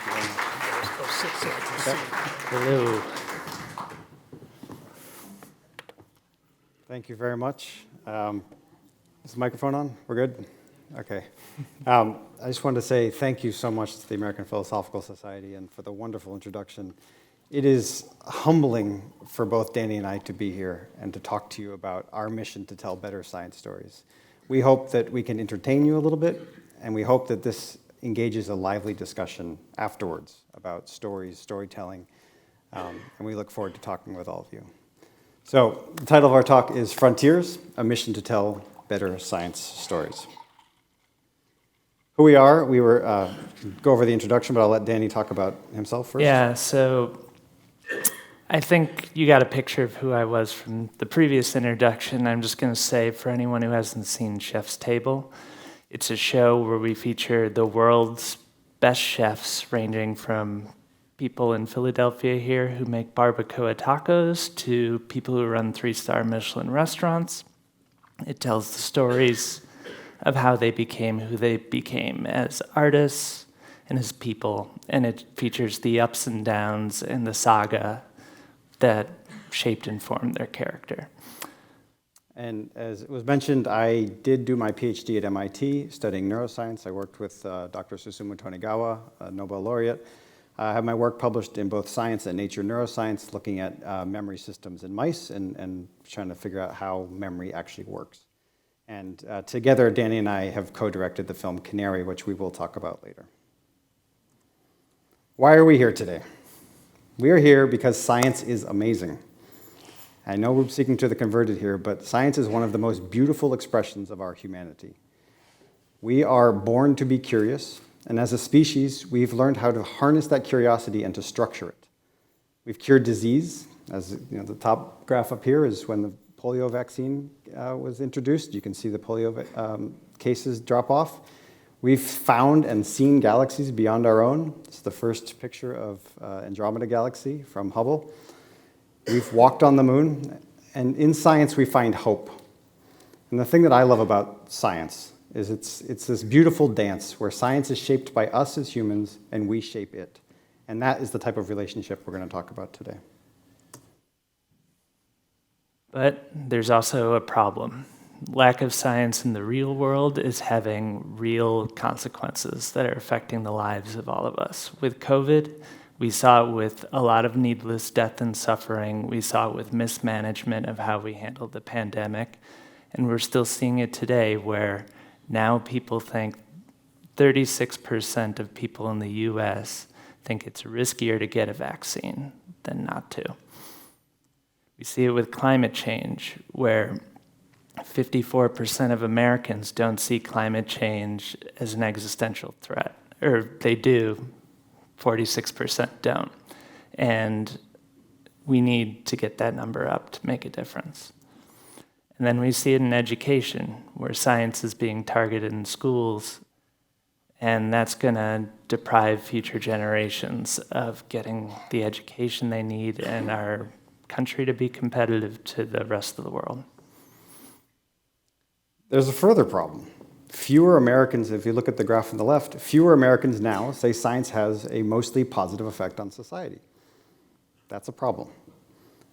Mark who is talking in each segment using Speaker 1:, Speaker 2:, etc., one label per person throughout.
Speaker 1: Thank you very much.
Speaker 2: Go sit so I can see.
Speaker 3: Hello.
Speaker 1: Thank you very much. Is the microphone on? We're good? Okay. I just wanted to say thank you so much to the American Philosophical Society and for the wonderful introduction. It is humbling for both Danny and I to be here and to talk to you about our mission to tell better science stories. We hope that we can entertain you a little bit, and we hope that this engages a lively discussion afterwards about stories, storytelling, and we look forward to talking with all of you. So the title of our talk is Frontiers, a mission to tell better science stories. Who we are, we were go over the introduction, but I'll let Danny talk about himself first.
Speaker 3: Yeah, so I think you got a picture of who I was from the previous introduction. I'm just going to say, for anyone who hasn't seen Chef's Table, it's a show where we feature the world's best chefs, ranging from people in Philadelphia here who make barbacoa tacos to people who run 3-star Michelin restaurants. It tells the stories of how they became who they became as artists and as people, and it features the ups and downs and the saga that shaped and formed their character.
Speaker 1: And as it was mentioned, I did do my PhD at MIT studying neuroscience. I worked with Dr. Susumu Tonegawa, a Nobel laureate. I have my work published in both Science and Nature Neuroscience, looking at memory systems in mice and trying to figure out how memory actually works. And together, Danny and I have co-directed the film Canary, which we will talk about later. Why are we here today? We are here because science is amazing. I know we're speaking to the converted here, but science is one of the most beautiful expressions of our humanity. We are born to be curious, and as a species, we've learned how to harness that curiosity and to structure it. We've cured disease. As you know, the top graph up here is when the polio vaccine was introduced. You can see the polio cases drop off. We've found and seen galaxies beyond our own. It's the first picture of Andromeda Galaxy from Hubble. We've walked on the moon, and in science we find hope. And the thing that I love about science is it's this beautiful dance where science is shaped by us as humans and we shape it. And that is the type of relationship we're going to talk about today.
Speaker 3: But there's also a problem. Lack of science in the real world is having real consequences that are affecting the lives of all of us. With COVID, we saw it with a lot of needless death and suffering. We saw it with mismanagement of how we handled the pandemic. And we're still seeing it today, where now people think 36% of people in the US think it's riskier to get a vaccine than not to. We see it with climate change, where 54% of Americans don't see climate change as an existential threat, or they do, 46% don't. And we need to get that number up to make a difference. And then we see it in education, where science is being targeted in schools, and that's going to deprive future generations of getting the education they need and our country to be competitive to the rest of the world.
Speaker 1: There's a further problem. Fewer Americans, if you look at the graph on the left, fewer Americans now say science has a mostly positive effect on society. That's a problem.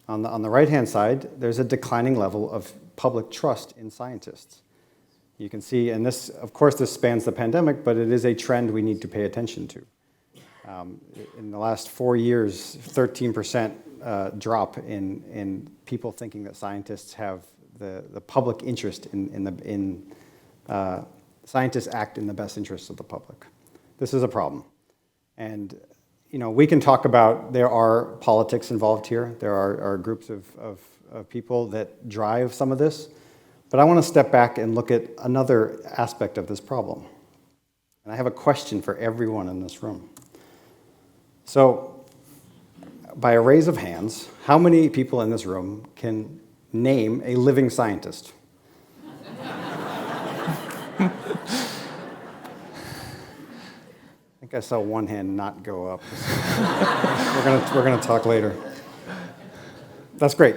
Speaker 1: On the right-hand side, there's a declining level of public trust in scientists. You can see, and this, of course, this spans the pandemic, but it is a trend we need to pay attention to. In the last 4 years, 13% drop in people thinking that scientists have the public interest in scientists act in the best interests of the public. This is a problem. And we can talk about there are politics involved here. There are groups of people that drive some of this. But I want to step back and look at another aspect of this problem. And I have a question for everyone in this room. So, by a raise of hands, how many people in this room can name a living scientist? I think I saw one hand not go up. We're gonna talk later. That's great.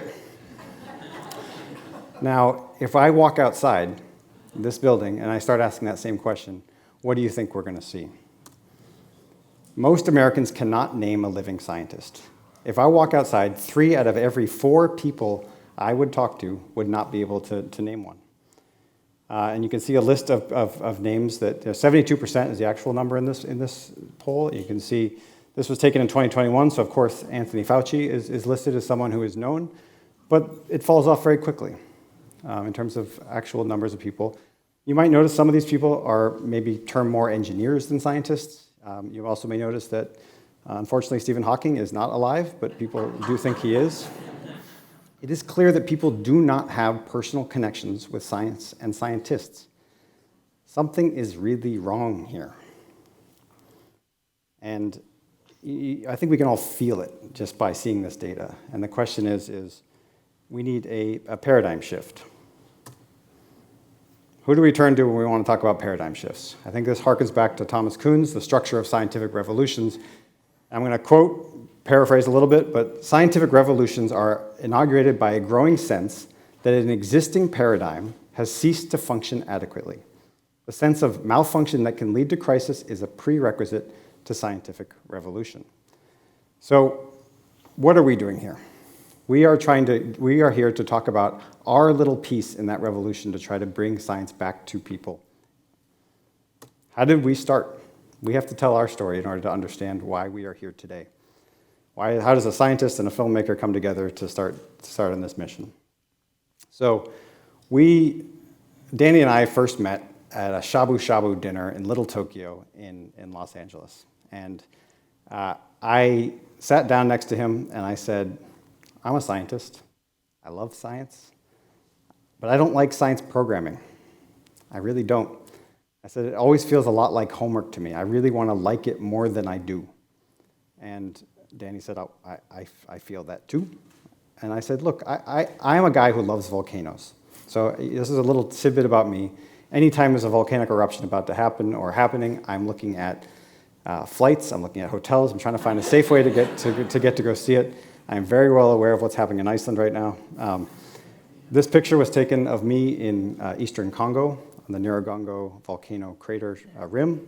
Speaker 1: Now, if I walk outside this building and I start asking that same question, what do you think we're going to see? Most Americans cannot name a living scientist. If I walk outside, 3 out of every 4 people I would talk to would not be able to name one. And you can see a list of names that 72% is the actual number in this poll. You can see this was taken in 2021, so of course Anthony Fauci is listed as someone who is known, but it falls off very quickly in terms of actual numbers of people. You might notice some of these people are maybe termed more engineers than scientists. You also may notice that unfortunately Stephen Hawking is not alive, but people do think he is. It is clear that people do not have personal connections with science and scientists. Something is really wrong here. And I think we can all feel it just by seeing this data. And the question is we need a paradigm shift. Who do we turn to when we want to talk about paradigm shifts? I think this harkens back to Thomas Kuhn's The Structure of Scientific Revolutions. I'm going to paraphrase a little bit, but scientific revolutions are inaugurated by a growing sense that an existing paradigm has ceased to function adequately. The sense of malfunction that can lead to crisis is a prerequisite to scientific revolution. So what are we doing here? We are here to talk about our little piece in that revolution to try to bring science back to people. How did we start? We have to tell our story in order to understand why we are here today. How does a scientist and a filmmaker come together to start on this mission? So Danny and I first met at a shabu shabu dinner in Little Tokyo in Los Angeles. And I sat down next to him and I said, I'm a scientist. I love science, but I don't like science programming. I really don't. I said, it always feels a lot like homework to me. I really want to like it more than I do. And Danny said, oh, I feel that too. And I said, look, I'm a guy who loves volcanoes. So this is a little tidbit about me. Anytime there's a volcanic eruption about to happen or happening, I'm looking at flights, I'm looking at hotels, I'm trying to find a safe way to get to go see it. I'm very well aware of what's happening in Iceland right now. This picture was taken of me in eastern Congo on the Nyiragongo volcano crater rim.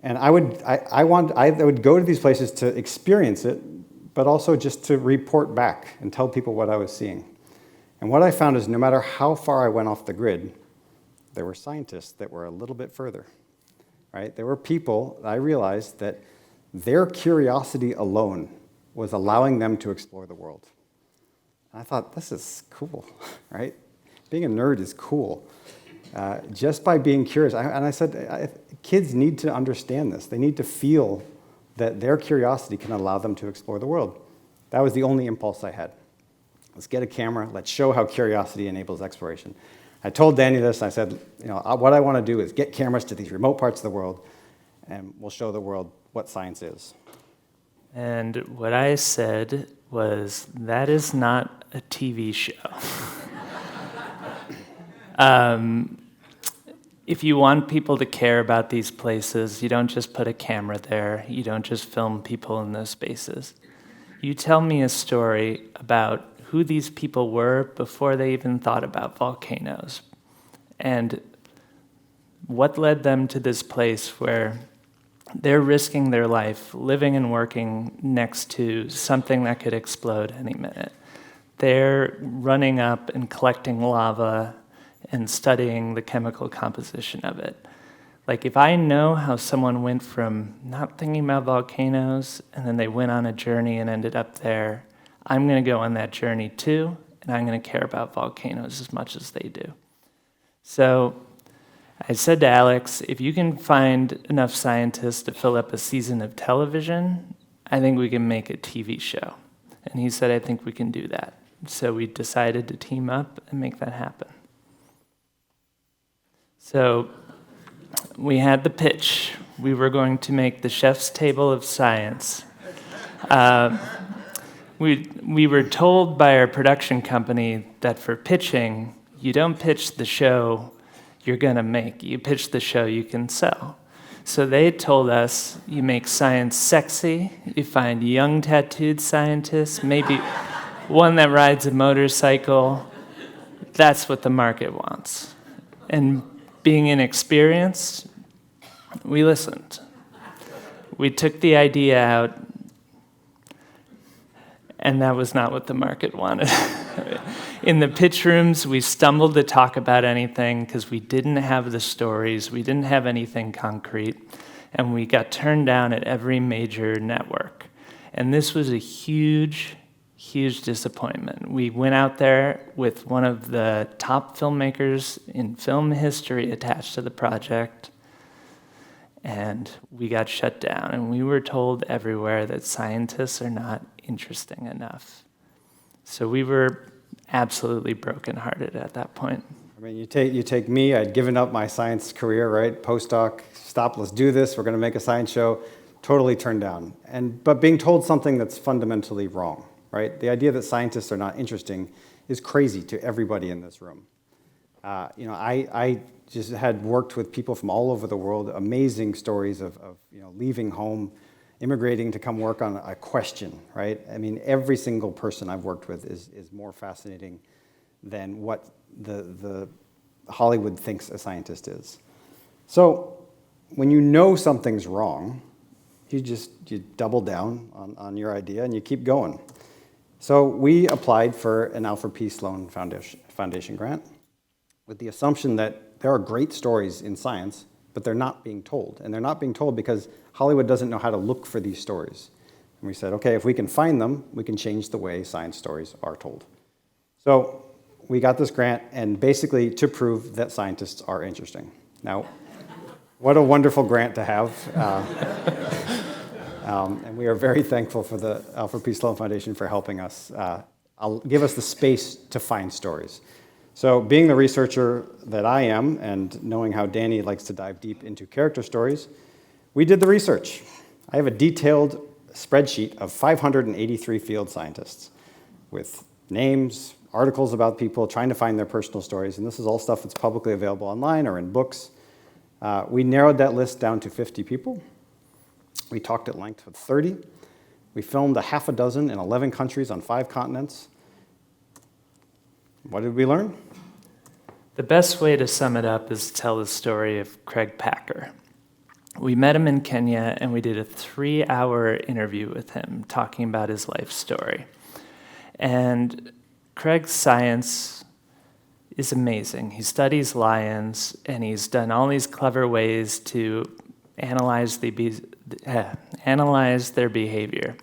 Speaker 1: And I would go to these places to experience it, but also just to report back and tell people what I was seeing. And what I found is no matter how far I went off the grid, there were scientists that were a little bit further, right? There were people, I realized that their curiosity alone was allowing them to explore the world. And I thought, this is cool, right? Being a nerd is cool. Just by being curious. And I said, kids need to understand this. They need to feel that their curiosity can allow them to explore the world. That was the only impulse I had. Let's get a camera. Let's show how curiosity enables exploration. I told Danny this. I said, what I want to do is get cameras to these remote parts of the world, and we'll show the world what science is.
Speaker 3: And what I said was, that is not a TV show. If you want people to care about these places, you don't just put a camera there. You don't just film people in those spaces. You tell me a story about who these people were before they even thought about volcanoes, and what led them to this place where they're risking their life living and working next to something that could explode any minute. They're running up and collecting lava and studying the chemical composition of it. Like, if I know how someone went from not thinking about volcanoes and then they went on a journey and ended up there, I'm going to go on that journey too, and I'm going to care about volcanoes as much as they do. So I said to Alex, if you can find enough scientists to fill up a season of television, I think we can make a TV show. And he said, I think we can do that. So we decided to team up and make that happen. So we had the pitch. We were going to make the Chef's Table of Science. We were told by our production company that for pitching, you don't pitch the show you're going to make. You pitch the show you can sell. So they told us, you make science sexy, you find young tattooed scientists, maybe one that rides a motorcycle. That's what the market wants. And being inexperienced, we listened. We took the idea out, and that was not what the market wanted. In the pitch rooms, we stumbled to talk about anything because we didn't have the stories, we didn't have anything concrete, and we got turned down at every major network. And this was a huge, huge disappointment. We went out there with one of the top filmmakers in film history attached to the project, and we got shut down. And we were told everywhere that scientists are not interesting enough. So we were absolutely brokenhearted at that point.
Speaker 1: I mean, you take me, I'd given up my science career, right? Postdoc, stop, let's do this, we're gonna make a science show, totally turned down. But being told something that's fundamentally wrong, right? The idea that scientists are not interesting is crazy to everybody in this room. I just had worked with people from all over the world, amazing stories of leaving home, immigrating to come work on a question, right? I mean, every single person I've worked with is more fascinating than what the Hollywood thinks a scientist is. So when you know something's wrong, you double down on your idea and you keep going. So we applied for an Alfred P. Sloan Foundation grant with the assumption that there are great stories in science, but they're not being told. And they're not being told because Hollywood doesn't know how to look for these stories. And we said, okay, if we can find them, we can change the way science stories are told. So we got this grant, and basically to prove that scientists are interesting. Now, what a wonderful grant to have. And we are very thankful for the Alfred P. Sloan Foundation for helping us, give us the space to find stories. So being the researcher that I am, and knowing how Danny likes to dive deep into character stories, we did the research. I have a detailed spreadsheet of 583 field scientists with names, articles about people, trying to find their personal stories, and this is all stuff that's publicly available online or in books. We narrowed that list down to 50 people. We talked at length with 30. We filmed a half a dozen in 11 countries on 5 continents. What did we learn?
Speaker 3: The best way to sum it up is to tell the story of Craig Packer. We met him in Kenya, and we did a 3-hour interview with him talking about his life story. And Craig's science is amazing. He studies lions, and he's done all these clever ways to analyze their behavior.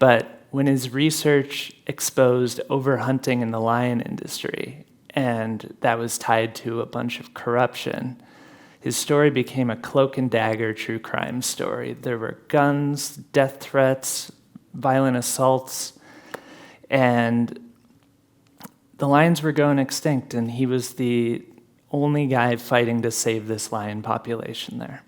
Speaker 3: But when his research exposed overhunting in the lion industry, and that was tied to a bunch of corruption, his story became a cloak and dagger true crime story. There were guns, death threats, violent assaults, and the lions were going extinct, and he was the only guy fighting to save this lion population there.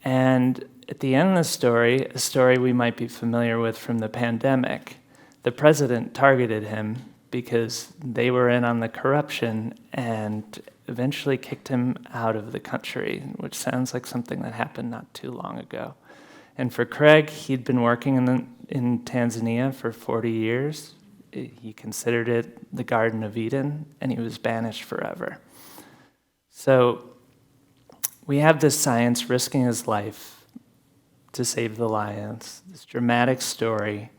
Speaker 3: And at the end of the story, a story we might be familiar with from the pandemic, the president targeted him because they were in on the corruption and eventually kicked him out of the country, which sounds like something that happened not too long ago. And for Craig, he'd been working in Tanzania for 40 years. He considered it the Garden of Eden, and he was banished forever. So we have this science risking his life to save the lions, this dramatic story,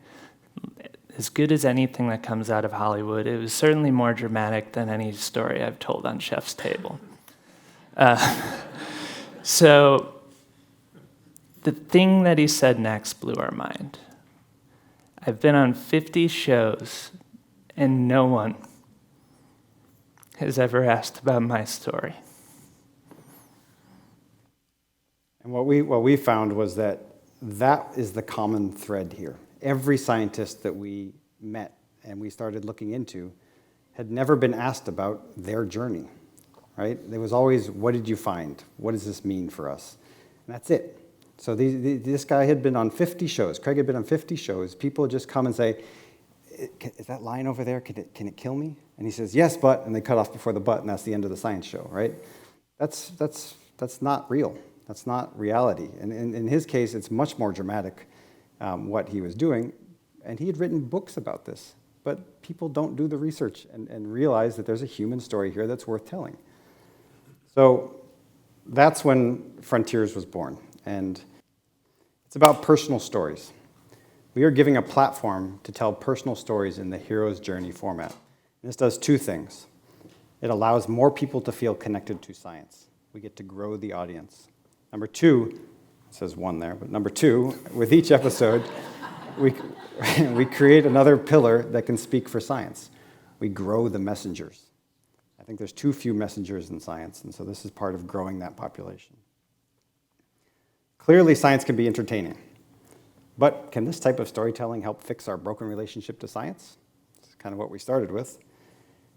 Speaker 3: as good as anything that comes out of Hollywood. It was certainly more dramatic than any story I've told on Chef's Table. So the thing that he said next blew our mind. I've been on 50 shows, and no one has ever asked about my story.
Speaker 1: And what we found was that is the common thread here. Every scientist that we met and we started looking into had never been asked about their journey, right? There was always, what did you find? What does this mean for us? And that's it. So this guy had been on 50 shows. Craig had been on 50 shows. People just come and say, is that lion over there, can it kill me? And he says, yes, but, and they cut off before the but, and that's the end of the science show, right? That's not real. That's not reality. And in his case, it's much more dramatic what he was doing. And he had written books about this. But people don't do the research and realize that there's a human story here that's worth telling. So that's when Frontiers was born. And It's about personal stories. We are giving a platform to tell personal stories in the hero's journey format. And this does two things. It allows more people to feel connected to science. We get to grow the audience. Number two, it says one there, but number two, with each episode, we create another pillar that can speak for science. We grow the messengers. I think there's too few messengers in science, and so this is part of growing that population. Clearly, science can be entertaining, but can this type of storytelling help fix our broken relationship to science? It's kind of what we started with.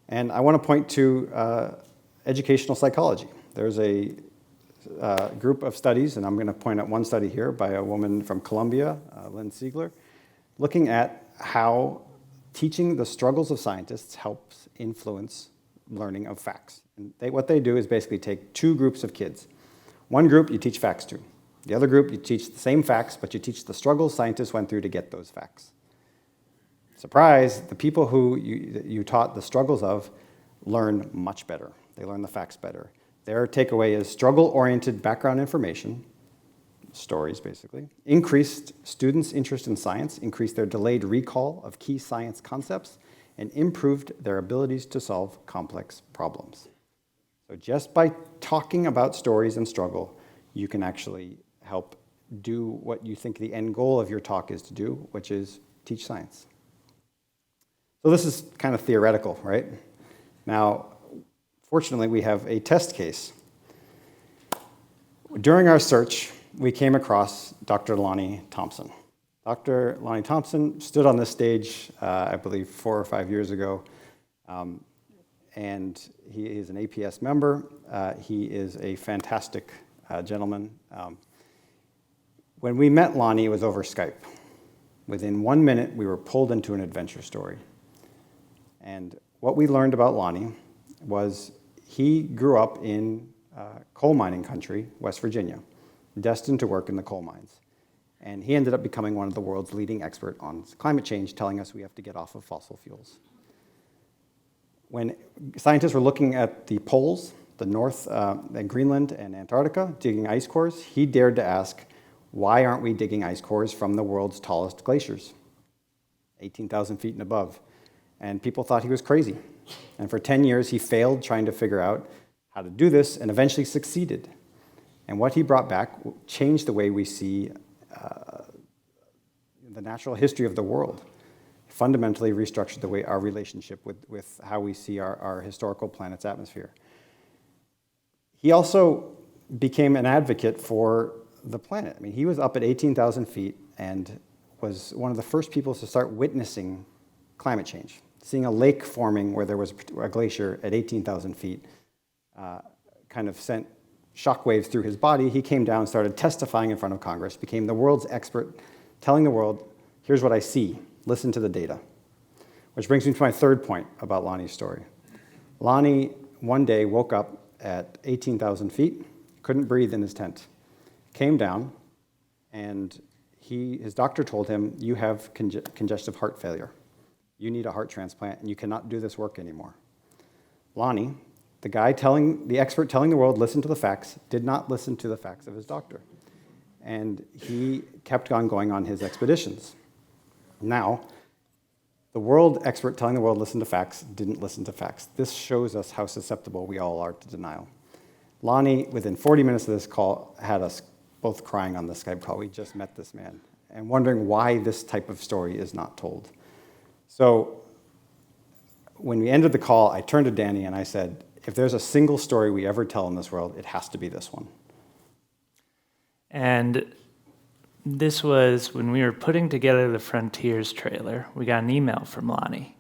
Speaker 1: And I want to point to educational psychology. There's a group of studies, and I'm going to point out one study here by a woman from Columbia, Lynn Siegler, looking at how teaching the struggles of scientists helps influence learning of facts. And what they do is basically take two groups of kids. One group you teach facts to. The other group you teach the same facts, but you teach the struggles scientists went through to get those facts. Surprise, the people who you taught the struggles of learn much better. They learn the facts better. Their takeaway is struggle-oriented background information, stories basically, increased students' interest in science, increased their delayed recall of key science concepts, and improved their abilities to solve complex problems. So just by talking about stories and struggle, you can actually help do what you think the end goal of your talk is to do, which is teach science. So this is kind of theoretical, right? Now, fortunately, we have a test case. During our search, we came across Dr. Lonnie Thompson. Dr. Lonnie Thompson stood on this stage, I believe, 4 or 5 years ago, and he is an APS member. He is a fantastic gentleman. When we met Lonnie, it was over Skype. Within 1 minute, we were pulled into an adventure story. And what we learned about Lonnie was he grew up in coal mining country, West Virginia, destined to work in the coal mines. And he ended up becoming one of the world's leading experts on climate change, telling us we have to get off of fossil fuels. When scientists were looking at the poles, the North, Greenland and Antarctica, digging ice cores, he dared to ask, why aren't we digging ice cores from the world's tallest glaciers, 18,000 feet and above? And people thought he was crazy. And for 10 years, he failed trying to figure out how to do this and eventually succeeded. And what he brought back changed the way we see the natural history of the world. Fundamentally restructured the way our relationship with how we see our historical planet's atmosphere. He also became an advocate for the planet. I mean, he was up at 18,000 feet and was one of the first people to start witnessing climate change. Seeing a lake forming where there was a glacier at 18,000 feet kind of sent shockwaves through his body. He came down, started testifying in front of Congress, became the world's expert, telling the world, here's what I see, listen to the data. Which brings me to my third point about Lonnie's story. Lonnie one day woke up at 18,000 feet, couldn't breathe in his tent, came down, and his doctor told him, you have congestive heart failure. You need a heart transplant, and you cannot do this work anymore. Lonnie, the expert telling the world, listen to the facts, did not listen to the facts of his doctor. And he kept on going on his expeditions. Now, the world expert telling the world, listen to facts, didn't listen to facts. This shows us how susceptible we all are to denial. Lonnie, within 40 minutes of this call, had us both crying on the Skype call. We just met this man and wondering why this type of story is not told. So when we ended the call, I turned to Danny and I said, if there's a single story we ever tell in this world, it has to be this one.
Speaker 3: And this was when we were putting together the Frontiers trailer. We got an email from Lonnie,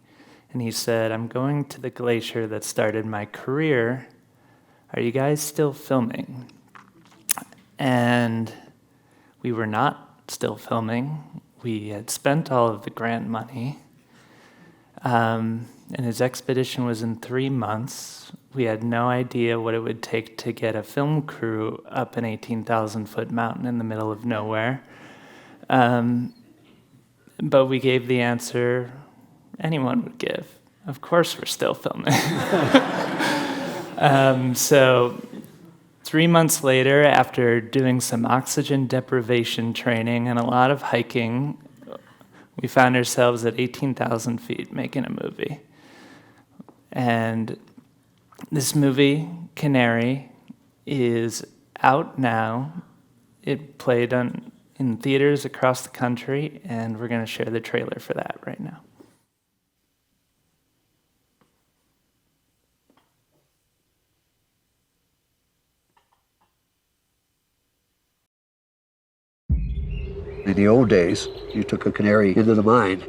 Speaker 3: and he said, I'm going to the glacier that started my career. Are you guys still filming? And we were not still filming. We had spent all of the grant money. And his expedition was in 3 months. We had no idea what it would take to get a film crew up an 18,000-foot mountain in the middle of nowhere. But we gave the answer anyone would give. Of course we're still filming. So 3 months later, after doing some oxygen deprivation training and a lot of hiking, we found ourselves at 18,000 feet making a movie. And this movie, Canary, is out now. It played in theaters across the country, and we're going to share the trailer for that right now.
Speaker 4: In the old days, you took a canary into the mine.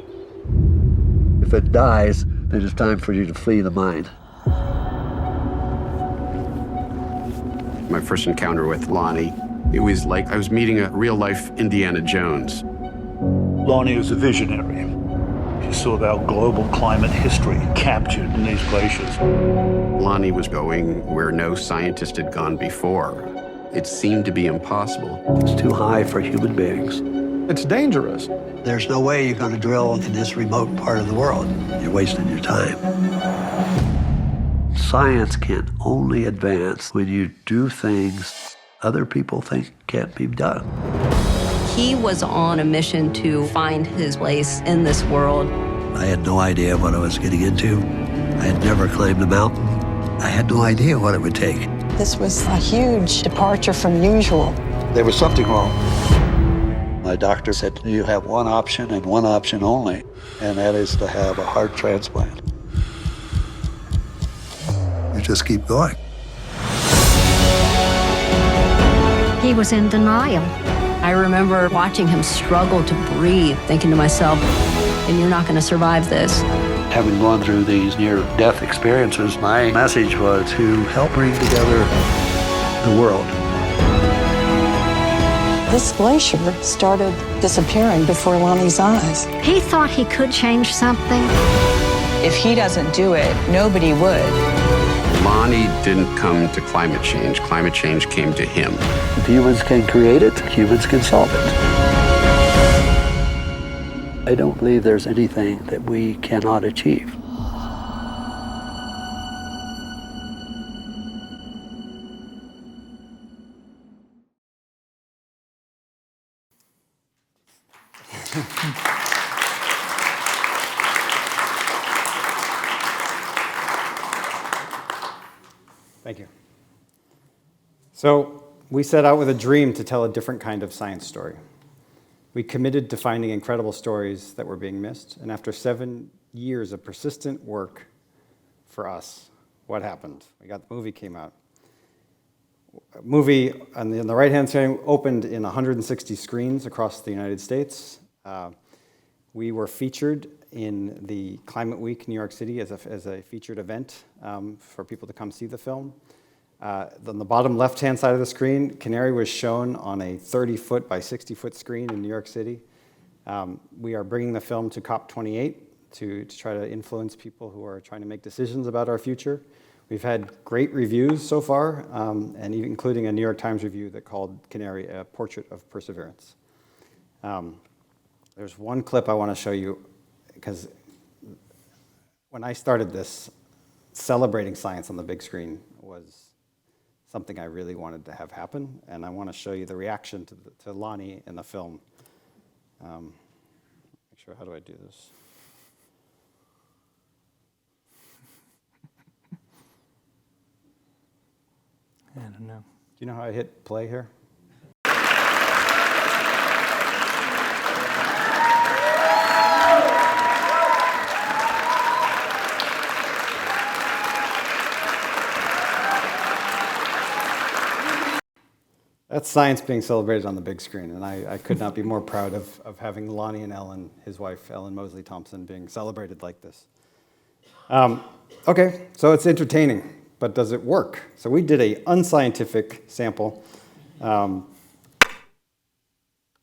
Speaker 4: If it dies, then it's time for you to flee the mine.
Speaker 2: My first encounter with Lonnie, it was like I was meeting a real-life Indiana Jones.
Speaker 5: Lonnie is a visionary. He saw our global climate history captured in these glaciers.
Speaker 2: Lonnie was going where no scientist had gone before. It seemed to be impossible.
Speaker 4: It's too high for human beings.
Speaker 6: It's dangerous.
Speaker 4: There's no way you're going to drill in this remote part of the world. You're wasting your time. Science can only advance when you do things other people think can't be done.
Speaker 7: He was on a mission to find his place in this world.
Speaker 4: I had no idea what I was getting into. I had never climbed a mountain. I had no idea what it would take.
Speaker 8: This was a huge departure from usual.
Speaker 4: There was something wrong. My doctor said, you have one option and one option only, and that is to have a heart transplant. You just keep going.
Speaker 9: He was in denial.
Speaker 7: I remember watching him struggle to breathe, thinking to myself, and you're not going to survive this.
Speaker 4: Having gone through these near-death experiences, my message was to help bring together the world.
Speaker 8: This glacier started disappearing before Lonnie's eyes.
Speaker 9: He thought he could change something.
Speaker 10: If he doesn't do it, nobody would.
Speaker 2: Lonnie didn't come to climate change. Climate change came to him.
Speaker 4: If humans can create it, humans can solve it. I don't believe there's anything that we cannot achieve.
Speaker 1: Thank you. So we set out with a dream to tell a different kind of science story. We committed to finding incredible stories that were being missed, and after 7 years of persistent work for us, what happened? The movie came out. A movie on the right-hand side opened in 160 screens across the United States. We were featured in the Climate Week New York City as a featured event for people to come see the film. On the bottom left-hand side of the screen, Canary was shown on a 30-foot by 60-foot screen in New York City. We are bringing the film to COP28 to try to influence people who are trying to make decisions about our future. We've had great reviews so far, and even including a New York Times review that called Canary a portrait of perseverance. There's one clip I want to show you, because when I started this, celebrating science on the big screen was something I really wanted to have happen, and I want to show you the reaction to Lonnie in the film. Make sure, how do I do this?
Speaker 3: I don't know.
Speaker 1: Do you know how I hit play here? That's science being celebrated on the big screen, and I could not be more proud of having Lonnie and Ellen, his wife, Ellen Thompson, being celebrated like this. Okay, so it's entertaining, but does it work? So we did an unscientific sample.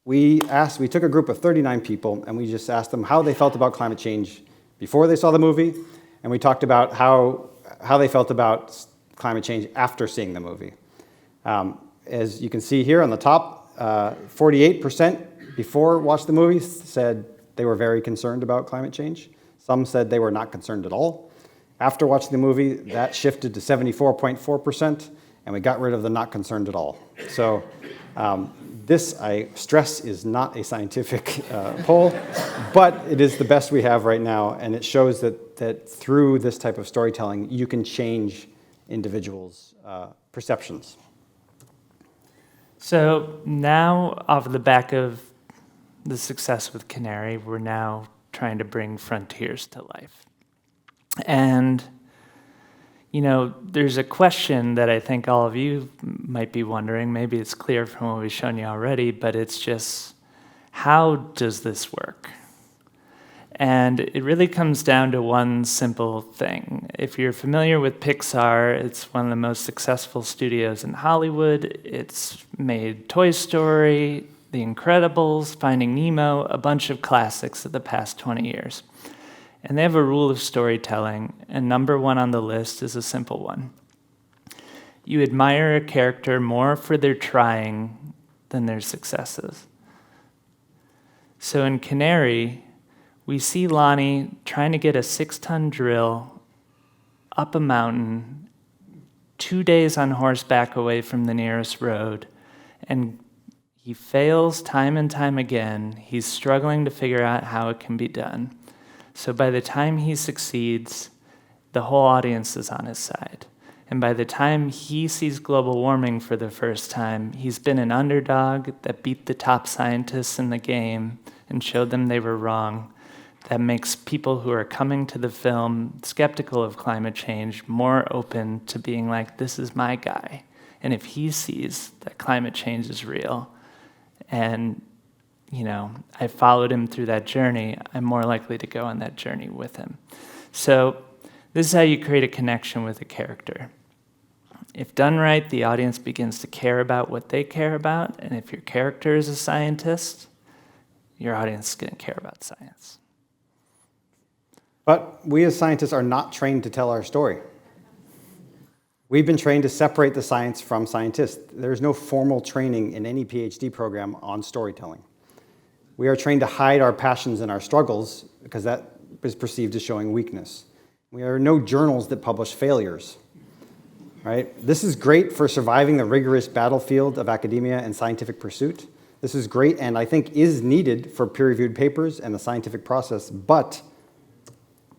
Speaker 1: We took a group of 39 people, and we just asked them how they felt about climate change before they saw the movie, and we talked about how they felt about climate change after seeing the movie. As you can see here on the top, 48% before watching the movie said they were very concerned about climate change. Some said they were not concerned at all. After watching the movie, that shifted to 74.4%, and we got rid of the not concerned at all. So this, I stress, is not a scientific poll, but it is the best we have right now, and it shows that through this type of storytelling, you can change individuals' perceptions.
Speaker 3: So now, off the back of the success with Canary, we're now trying to bring frontiers to life. And, you know, there's a question that I think all of you might be wondering. Maybe it's clear from what we've shown you already, but it's just, how does this work? And it really comes down to one simple thing. If you're familiar with Pixar, it's one of the most successful studios in Hollywood. It's made Toy Story, The Incredibles, Finding Nemo, a bunch of classics of the past 20 years. And they have a rule of storytelling, and number one on the list is a simple one. You admire a character more for their trying than their successes. So in Canary, we see Lonnie trying to get a 6-ton drill up a mountain, 2 days on horseback away from the nearest road, and he fails time and time again. He's struggling to figure out how it can be done. So by the time he succeeds, the whole audience is on his side. And by the time he sees global warming for the first time, he's been an underdog that beat the top scientists in the game and showed them they were wrong. That makes people who are coming to the film skeptical of climate change more open to being like, this is my guy. And if he sees that climate change is real, and you know, I followed him through that journey, I'm more likely to go on that journey with him. So this is how you create a connection with a character. If done right, the audience begins to care about what they care about, and if your character is a scientist, your audience is going to care about science.
Speaker 1: But we as scientists are not trained to tell our story. We've been trained to separate the science from scientists. There's no formal training in any PhD program on storytelling. We are trained to hide our passions and our struggles because that is perceived as showing weakness. We are no journals that publish failures, right? This is great for surviving the rigorous battlefield of academia and scientific pursuit. This is great and I think is needed for peer-reviewed papers and the scientific process, but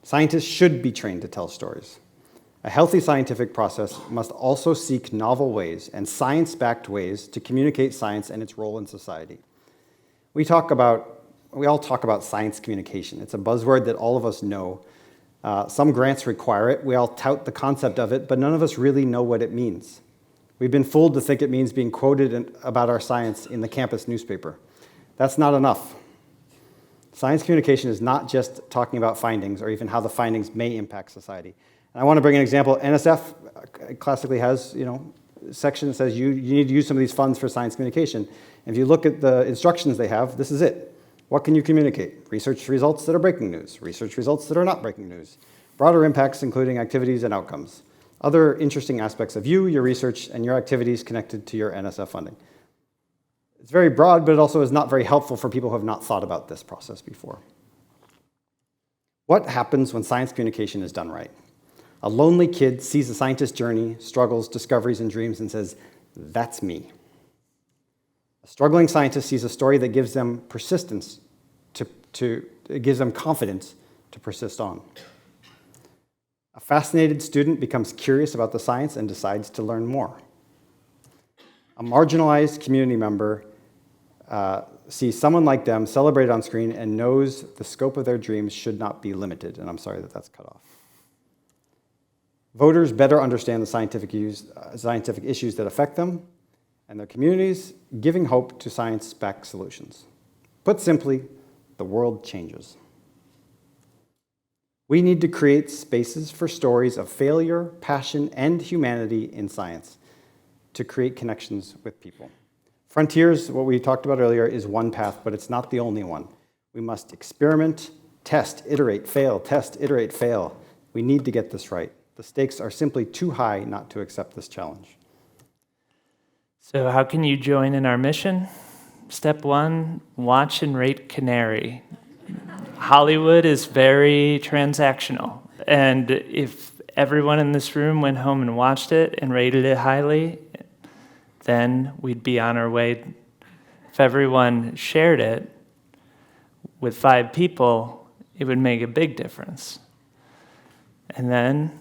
Speaker 1: scientists should be trained to tell stories. A healthy scientific process must also seek novel ways and science-backed ways to communicate science and its role in society. We all talk about science communication. It's a buzzword that all of us know. Some grants require it. We all tout the concept of it, but none of us really know what it means. We've been fooled to think it means being quoted about our science in the campus newspaper. That's not enough. Science communication is not just talking about findings or even how the findings may impact society. And I want to bring an example. NSF classically has, a section that says you need to use some of these funds for science communication. And if you look at the instructions they have, this is it. What can you communicate? Research results that are breaking news, research results that are not breaking news, broader impacts including activities and outcomes, other interesting aspects of you, your research, and your activities connected to your NSF funding. It's very broad, but it also is not very helpful for people who have not thought about this process before. What happens when science communication is done right? A lonely kid sees a scientist's journey, struggles, discoveries, and dreams and says, that's me. A struggling scientist sees a story that gives them persistence, it gives them confidence to persist on. A fascinated student becomes curious about the science and decides to learn more. A marginalized community member sees someone like them celebrated on screen and knows the scope of their dreams should not be limited. And I'm sorry that that's cut off. Voters better understand the scientific issues that affect them and their communities, giving hope to science-backed solutions. Put simply, the world changes. We need to create spaces for stories of failure, passion, and humanity in science to create connections with people. Frontiers, what we talked about earlier, is one path, but it's not the only one. We must experiment, test, iterate, fail, test, iterate, fail. We need to get this right. The stakes are simply too high not to accept this challenge.
Speaker 3: So how can you join in our mission? Step 1, watch and rate Canary. Hollywood is very transactional, and if everyone in this room went home and watched it and rated it highly, then we'd be on our way. If everyone shared it with 5 people, it would make a big difference. And then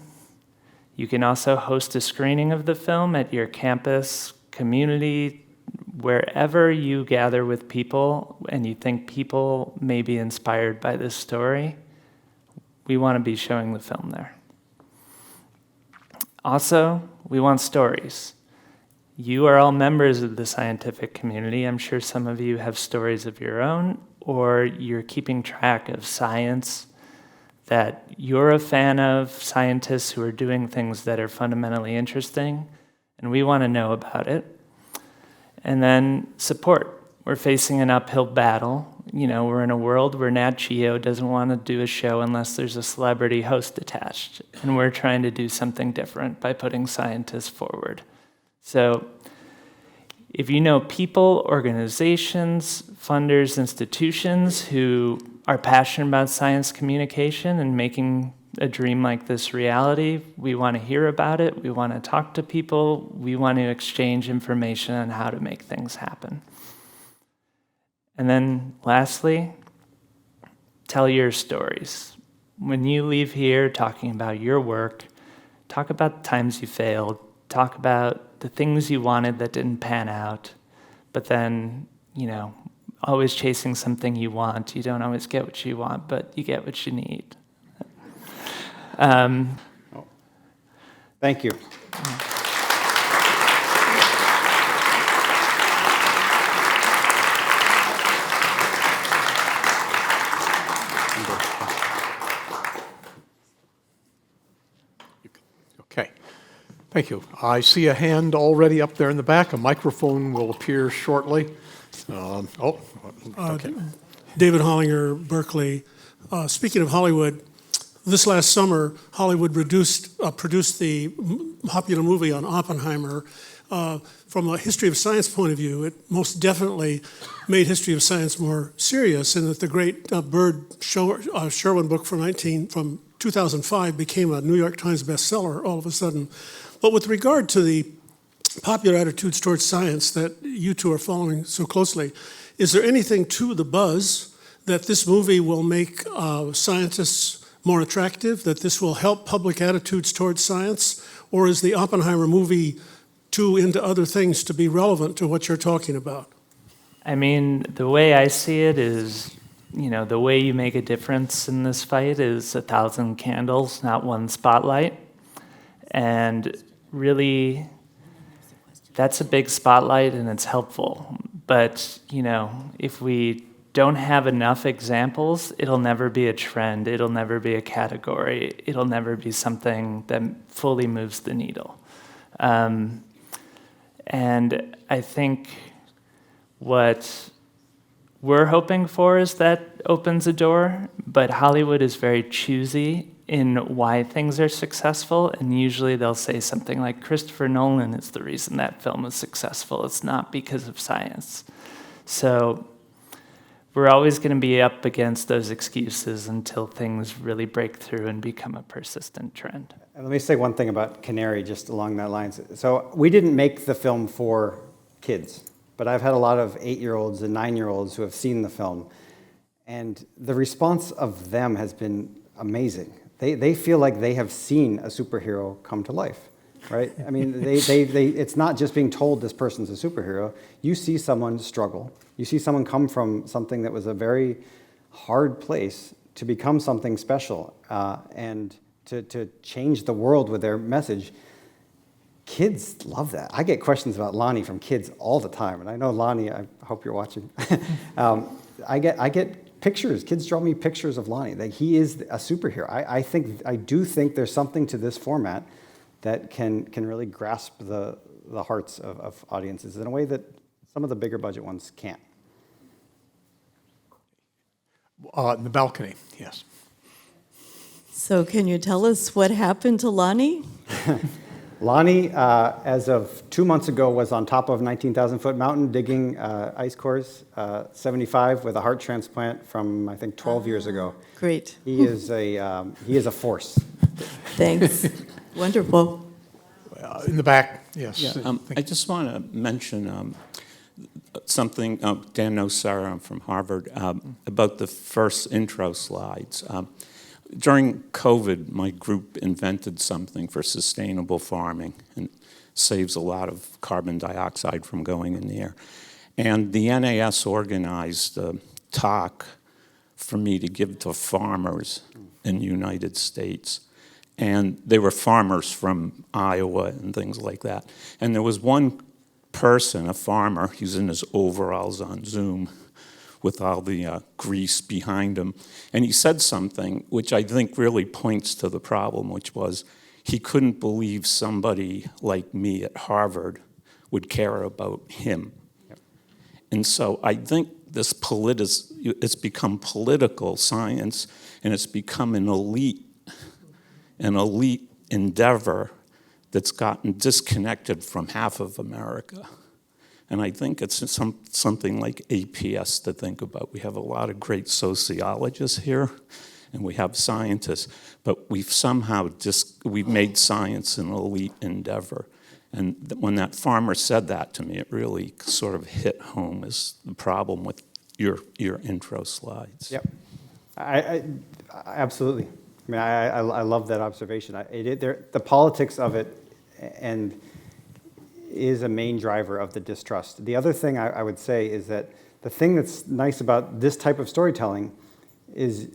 Speaker 3: you can also host a screening of the film at your campus, community, wherever you gather with people and you think people may be inspired by this story. We want to be showing the film there. Also, we want stories. You are all members of the scientific community. I'm sure some of you have stories of your own, or you're keeping track of science that you're a fan of, scientists who are doing things that are fundamentally interesting, and we want to know about it. And then support. We're facing an uphill battle. You know, we're in a world where Nat Geo doesn't want to do a show unless there's a celebrity host attached, and we're trying to do something different by putting scientists forward. So if you know people, organizations, funders, institutions who are passionate about science communication and making a dream like this reality, we want to hear about it, we want to talk to people, we want to exchange information on how to make things happen. And then lastly, tell your stories. When you leave here talking about your work, talk about the times you failed, talk about the things you wanted that didn't pan out, but then, you know, always chasing something you want. You don't always get what you want, but you get what you need.
Speaker 1: Thank you.
Speaker 6: Okay. Thank you. I see a hand already up there in the back. A microphone will appear shortly. Okay.
Speaker 11: David Hollinger, Berkeley. Speaking of Hollywood, this last summer, Hollywood produced the popular movie on Oppenheimer. From a history of science point of view, it most definitely made history of science more serious, in that the great Sherwin book from 2005 became a New York Times bestseller all of a sudden. But with regard to the popular attitudes towards science that you two are following so closely, is there anything to the buzz that this movie will make scientists more attractive, that this will help public attitudes towards science, or is the Oppenheimer movie too into other things to be relevant to what you're talking about?
Speaker 3: I mean, the way I see it is, you know, the way you make a difference in this fight is 1,000 candles, not one spotlight. And really, that's a big spotlight and it's helpful. But, you know, if we don't have enough examples, it'll never be a trend, it'll never be a category, it'll never be something that fully moves the needle. And I think what we're hoping for is that opens a door, but Hollywood is very choosy in why things are successful, and usually they'll say something like, Christopher Nolan is the reason that film is successful, it's not because of science. So we're always going to be up against those excuses until things really break through and become a persistent trend.
Speaker 1: And let me say one thing about Canary, just along that lines. So we didn't make the film for kids, but I've had a lot of 8-year-olds and 9-year-olds who have seen the film, and the response of them has been amazing. They feel like they have seen a superhero come to life, right? I mean, it's not just being told this person's a superhero. You see someone struggle. You see someone come from something that was a very hard place to become something special and to change the world with their message. Kids love that. I get questions about Lonnie from kids all the time, and I know Lonnie, I hope you're watching. I get pictures. Kids draw me pictures of Lonnie. Like, he is a superhero. I do think there's something to this format that can really grasp the hearts of audiences in a way that some of the bigger budget ones can't.
Speaker 6: In the balcony, yes.
Speaker 12: So can you tell us what happened to Lonnie?
Speaker 1: Lonnie, as of 2 months ago, was on top of 19,000-foot mountain digging ice cores, 75, with a heart transplant from, I think, 12 years ago.
Speaker 12: Great.
Speaker 1: He is a force.
Speaker 12: Thanks. Wonderful.
Speaker 6: In the back, yes.
Speaker 13: Yeah, I just want to mention something, Dan Nosara, I'm from Harvard, about the first intro slides. During COVID, my group invented something for sustainable farming and saves a lot of carbon dioxide from going in the air. And the NAS organized a talk for me to give to farmers in the United States. And they were farmers from Iowa and things like that. And there was one person, a farmer, he's in his overalls on Zoom with all the grease behind him. And he said something which I think really points to the problem, which was he couldn't believe somebody like me at Harvard would care about him. Yep. And so I think this it's become political science, and it's become an elite endeavor that's gotten disconnected from half of America. And I think it's something like APS to think about. We have a lot of great sociologists here, and we have scientists, but we've somehow we've made science an elite endeavor. And when that farmer said that to me, it really sort of hit home as the problem with your intro slides.
Speaker 1: Yep, I absolutely. I mean, I love that observation. The politics of it and is a main driver of the distrust. The other thing I would say is that the thing that's nice about this type of storytelling is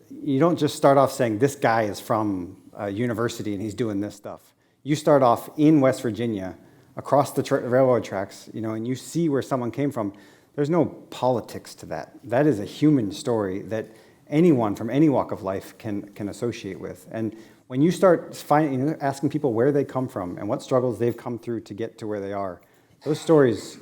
Speaker 1: you don't just start off saying this guy is from a university and he's doing this stuff. You start off in West Virginia, across the railroad tracks, and you see where someone came from. There's no politics to that. That is a human story that anyone from any walk of life can associate with. And when you start asking people where they come from and what struggles they've come through to get to where they are, those stories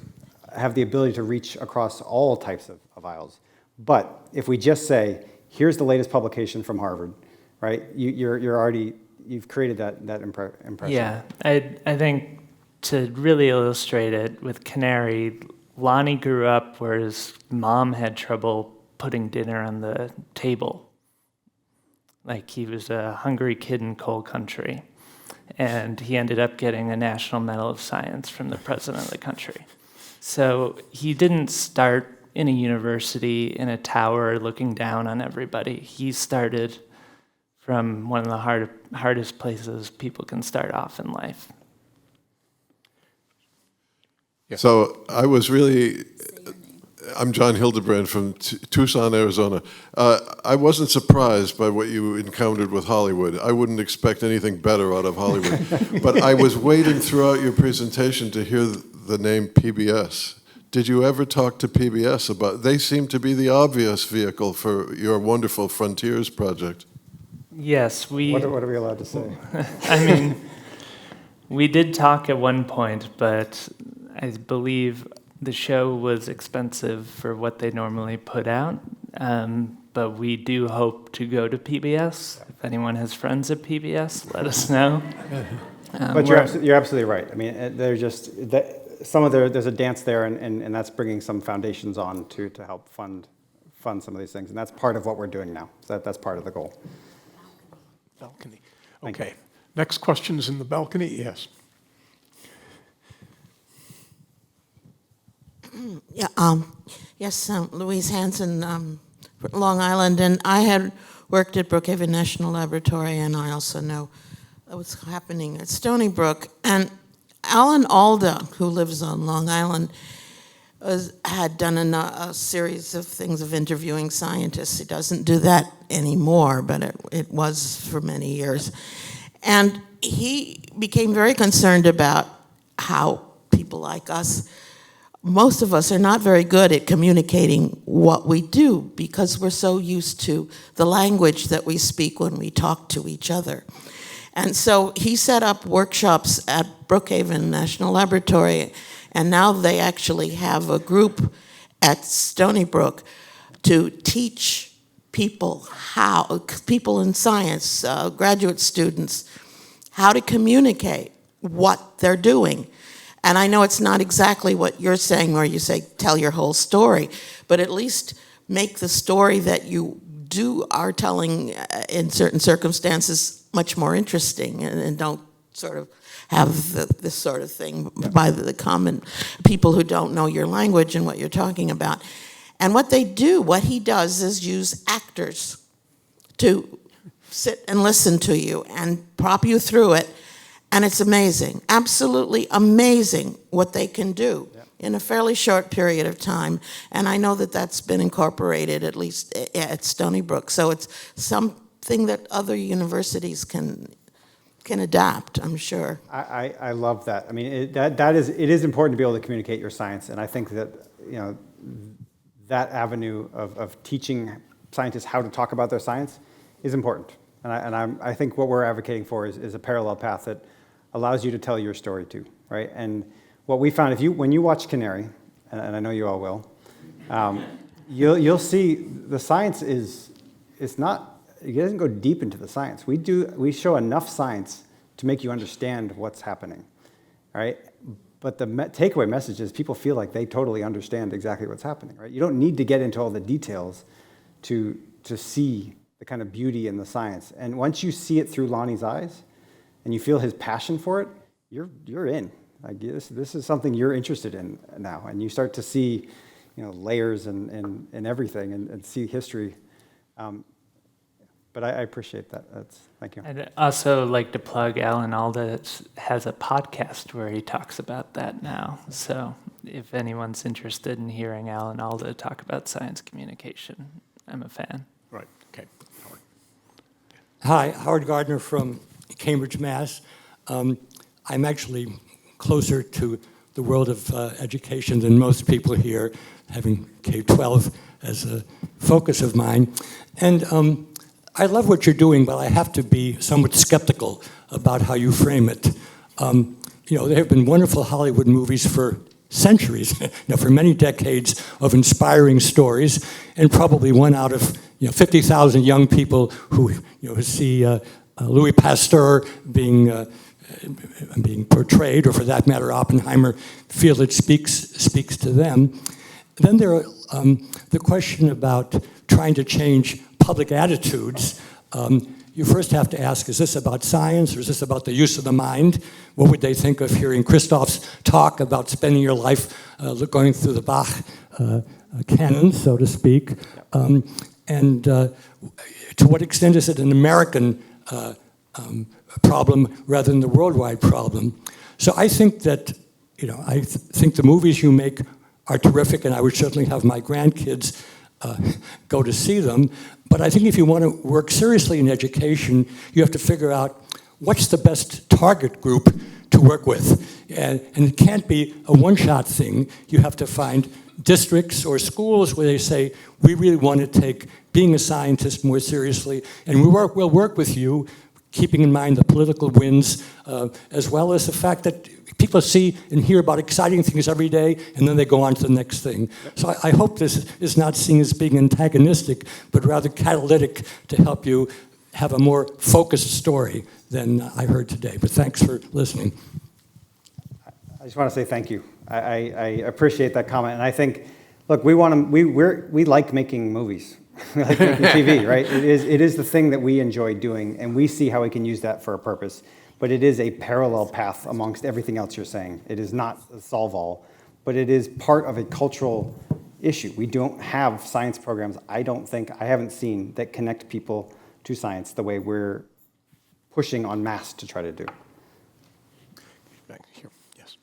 Speaker 1: have the ability to reach across all types of aisles. But if we just say, here's the latest publication from Harvard, right? You've created that impression.
Speaker 3: Yeah, I think to really illustrate it with Canary, Lonnie grew up where his mom had trouble putting dinner on the table. Like he was a hungry kid in coal country. And he ended up getting a National Medal of Science from the president of the country. So he didn't start in a university in a tower looking down on everybody. He started from one of the hardest places people can start off in life.
Speaker 6: Yeah.
Speaker 14: So I'm John Hildebrand from Tucson, Arizona. I wasn't surprised by what you encountered with Hollywood. I wouldn't expect anything better out of Hollywood. But I was waiting throughout your presentation to hear the name PBS. Did you ever talk to PBS about? They seem to be the obvious vehicle for your wonderful Frontiers project.
Speaker 3: Yes,
Speaker 1: What are we allowed to say?
Speaker 3: I mean, we did talk at one point, but I believe the show was expensive for what they normally put out. But we do hope to go to PBS. If anyone has friends at PBS, let us know.
Speaker 1: But you're absolutely right. I mean, they're just there's a dance there, and that's bringing some foundations on to help fund some of these things, and that's part of what we're doing now. So that's part of the goal.
Speaker 6: Balcony. Okay. Next questions in the balcony. Yes.
Speaker 15: Yeah. Yes. Louise Hansen, Long Island, and I had worked at Brookhaven National Laboratory, and I also know what's happening at Stony Brook. And Alan Alda, who lives on Long Island, had done a series of things of interviewing scientists. He doesn't do that anymore, but it was for many years. And he became very concerned about how people like us, most of us are not very good at communicating what we do because we're so used to the language that we speak when we talk to each other. And so he set up workshops at Brookhaven National Laboratory, and now they actually have a group at Stony Brook to teach people in science, graduate students, how to communicate what they're doing. And I know it's not exactly what you're saying where you say, tell your whole story, but at least make the story that you are telling in certain circumstances much more interesting and don't sort of have this sort of thing by the common people who don't know your language and what you're talking about. And what he does is use actors to sit and listen to you and prop you through it. And it's amazing, absolutely amazing what they can do in a fairly short period of time. And I know that that's been incorporated, at least at Stony Brook. So it's something that other universities can adapt, I'm sure.
Speaker 1: I love that. I mean, it is important to be able to communicate your science, and I think that that avenue of teaching scientists how to talk about their science is important. And I think what we're advocating for is a parallel path that allows you to tell your story too, right? And what we found, when you watch Canary, and I know you all will, you'll see the science it's not. It doesn't go deep into the science. We show enough science to make you understand what's happening, right? But the takeaway message is people feel like they totally understand exactly what's happening, right? You don't need to get into all the details to see the kind of beauty in the science. And once you see it through Lonnie's eyes, and you feel his passion for it, you're in. Like this is something you're interested in now, and you start to see, layers and everything, and see history. But I appreciate that. Thank you.
Speaker 3: I'd also like to plug Alan Alda has a podcast where he talks about that now. So if anyone's interested in hearing Alan Alda talk about science communication, I'm a fan.
Speaker 6: Right. Okay. Howard.
Speaker 16: Hi, Howard Gardner from Cambridge, Mass. I'm actually closer to the world of education than most people here, having K-12 as a focus of mine. And I love what you're doing, but I have to be somewhat skeptical about how you frame it. There have been wonderful Hollywood movies for centuries, for many decades of inspiring stories, and probably one out of 50,000 young people who see Louis Pasteur being portrayed, or for that matter, Oppenheimer, feel it speaks to them. Then there are the question about trying to change public attitudes. You first have to ask, is this about science or is this about the use of the mind? What would they think of hearing Christoph's talk about spending your life going through the Bach canon, so to speak? And to what extent is it an American problem rather than the worldwide problem? So I think that, I think the movies you make are terrific, and I would certainly have my grandkids go to see them. But I think if you want to work seriously in education, you have to figure out what's the best target group to work with. And it can't be a one-shot thing. You have to find districts or schools where they say, we really want to take being a scientist more seriously, and we'll work with you, keeping in mind the political winds, as well as the fact that people see and hear about exciting things every day, and then they go on to the next thing. So I hope this is not seen as being antagonistic, but rather catalytic to help you have a more focused story than I heard today. But thanks for listening.
Speaker 1: I just want to say thank you. I appreciate that comment, and I think, look, we like making movies. We like making TV, right? It is the thing that we enjoy doing, and we see how we can use that for a purpose. But it is a parallel path amongst everything else you're saying. It is not a solve-all, but it is part of a cultural issue. We don't have science programs, I haven't seen, that connect people to science the way we're pushing en masse to try to do.
Speaker 6: Back here, yes.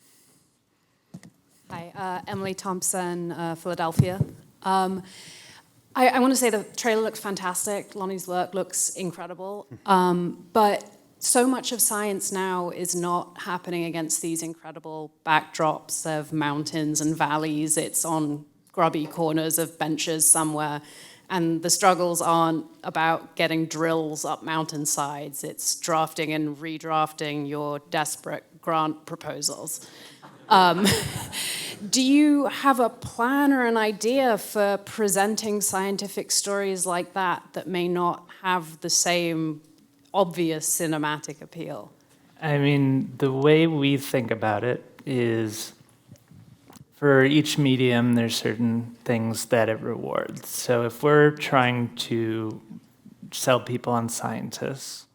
Speaker 17: Hi, Emily Thompson, Philadelphia. I want to say the trailer looks fantastic. Lonnie's work looks incredible. But so much of science now is not happening against these incredible backdrops of mountains and valleys. It's on grubby corners of benches somewhere. And the struggles aren't about getting drills up mountainsides. It's drafting and redrafting your desperate grant proposals. Do you have a plan or an idea for presenting scientific stories like that may not have the same obvious cinematic appeal?
Speaker 3: I mean, the way we think about it is for each medium, there's certain things that it rewards. So if we're trying to sell people on scientists,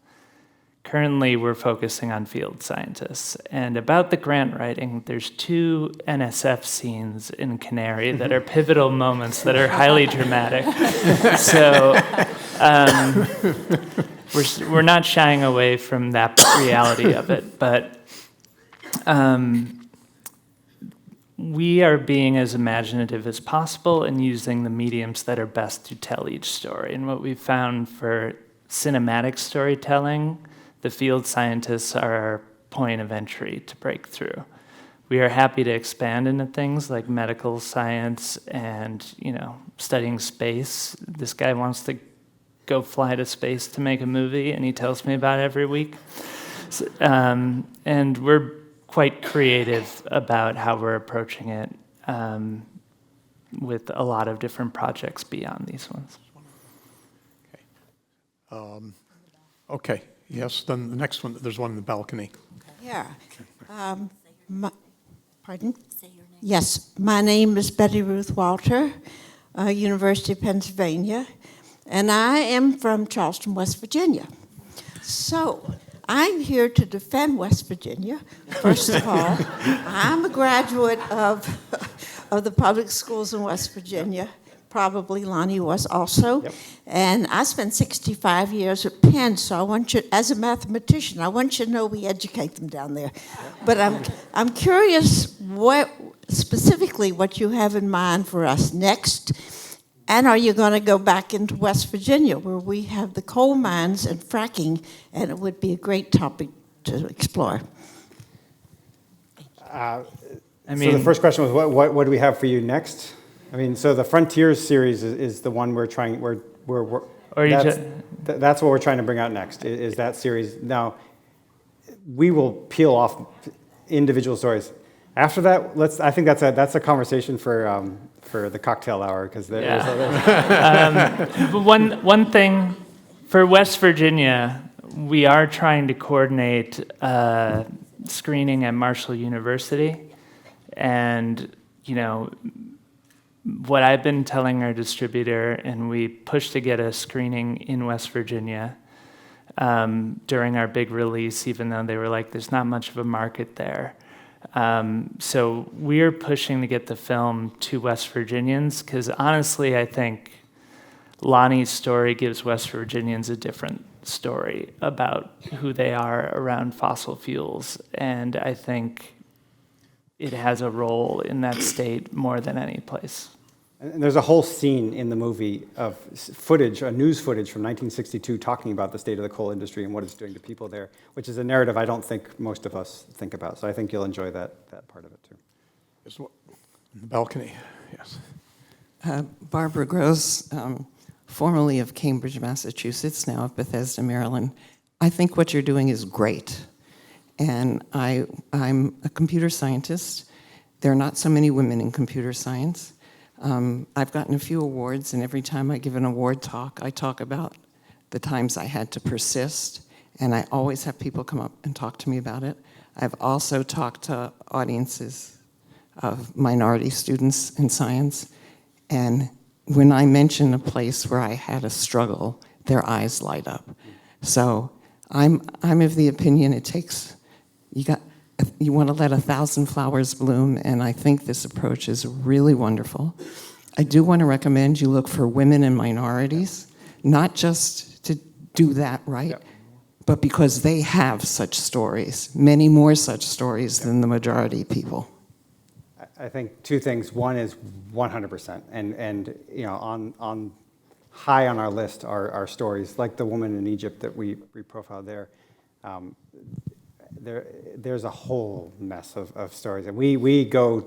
Speaker 3: currently we're focusing on field scientists. And about the grant writing, there's 2 NSF scenes in Canary that are pivotal moments that are highly dramatic. So we're not shying away from that reality of it, but we are being as imaginative as possible and using the mediums that are best to tell each story. And what we found for cinematic storytelling, the field scientists are our point of entry to break through. We are happy to expand into things like medical science and, studying space. This guy wants to go fly to space to make a movie, and he tells me about it every week. And we're quite creative about how we're approaching it with a lot of different projects beyond these ones.
Speaker 6: Okay, yes, then the next one, there's one in the balcony.
Speaker 18: Yeah. Pardon? Yes, my name is Betty Ruth Walter, University of Pennsylvania, and I am from Charleston, West Virginia. So I'm here to defend West Virginia. First of all, I'm a graduate of the public schools in West Virginia. Probably Lonnie was also. Yep. And I spent 65 years at Penn, so I want you, as a mathematician, I want you to know we educate them down there. But I'm curious what specifically what you have in mind for us next. And are you going to go back into West Virginia, where we have the coal mines and fracking, and it would be a great topic to explore?
Speaker 1: So the first question was, what do we have for you next? So the Frontiers series is the one we're trying. That's what we're trying to bring out next. Is that series? Now, we will peel off individual stories. After that, I think that's a conversation for the cocktail hour, because
Speaker 3: one thing for West Virginia, we are trying to coordinate screening at Marshall University, and what I've been telling our distributor, and we pushed to get a screening in West Virginia during our big release, even though they were like, there's not much of a market there. So we're pushing to get the film to West Virginians, because honestly, I think Lonnie's story gives West Virginians a different story about who they are around fossil fuels, and I think it has a role in that state more than any place.
Speaker 1: And there's a whole scene in the movie of footage, news footage from 1962, talking about the state of the coal industry and what it's doing to people there, which is a narrative I don't think most of us think about. So I think you'll enjoy that part of it too.
Speaker 6: There's one in the balcony, yes.
Speaker 19: Barbara Gross, formerly of Cambridge, Massachusetts, now of Bethesda, Maryland. I think what you're doing is great. And I'm a computer scientist. There are not so many women in computer science. I've gotten a few awards, and every time I give an award talk, I talk about the times I had to persist, and I always have people come up and talk to me about it. I've also talked to audiences of minority students in science, and when I mention a place where I had a struggle, their eyes light up. So I'm of the opinion it takes, you want to let 1,000 flowers bloom, and I think this approach is really wonderful. I do want to recommend you look for women and minorities, not just to do that right, but because they have such stories, many more such stories than the majority people.
Speaker 1: I think two things. One is 100%, and on high on our list are stories like the woman in Egypt that we profiled there. There's a whole mess of stories, and we go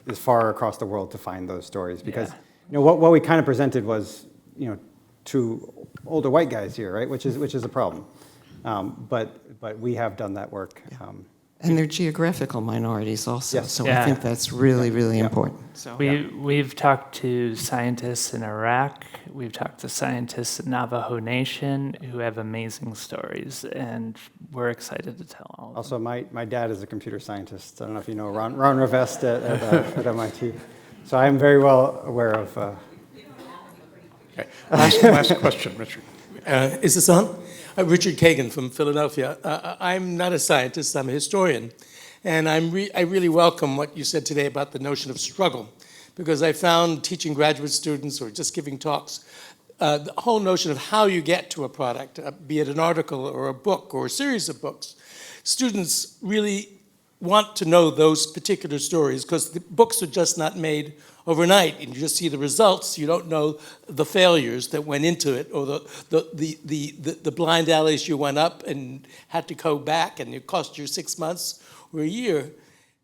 Speaker 1: as far across the world to find those stories, because what we kind of presented was two older white guys here, right? Which is a problem, but we have done that work.
Speaker 19: And they're geographical minorities also,
Speaker 1: yes.
Speaker 19: So I think that's really, really important. So
Speaker 3: we've talked to scientists in Iraq, we've talked to scientists in Navajo Nation who have amazing stories, and we're excited to tell all of them.
Speaker 1: Also, my dad is a computer scientist. I don't know if you know Ron Rivest at MIT. So I am very well aware of...
Speaker 6: Okay. Last question, Richard.
Speaker 20: Is this on? Richard Kagan from Philadelphia. I'm not a scientist, I'm a historian. And I really welcome what you said today about the notion of struggle, because I found teaching graduate students or just giving talks, the whole notion of how you get to a product, be it an article or a book or a series of books, students really want to know those particular stories because the books are just not made overnight, and you just see the results. You don't know the failures that went into it, or the blind alleys you went up and had to go back, and it cost you 6 months or a year.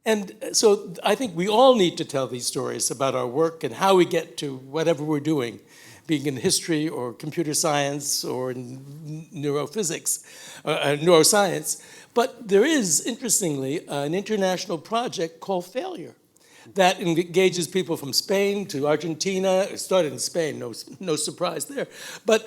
Speaker 20: And so I think we all need to tell these stories about our work and how we get to whatever we're doing, being in history or computer science or in neurophysics, neuroscience. But there is, interestingly, an international project called Failure that engages people from Spain to Argentina. It started in Spain, no surprise there. But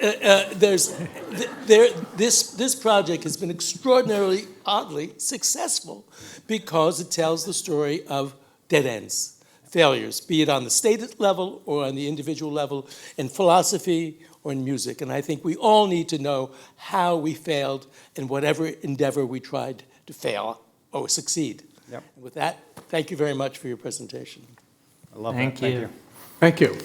Speaker 20: this project has been extraordinarily, oddly successful because it tells the story of dead ends, failures, be it on the state level or on the individual level, in philosophy or in music. And I think we all need to know how we failed in whatever endeavor we tried to fail or succeed.
Speaker 1: Yep.
Speaker 20: And with that, thank you very much for your presentation.
Speaker 1: I love
Speaker 3: Thank
Speaker 1: that.
Speaker 3: you.
Speaker 6: Thank you.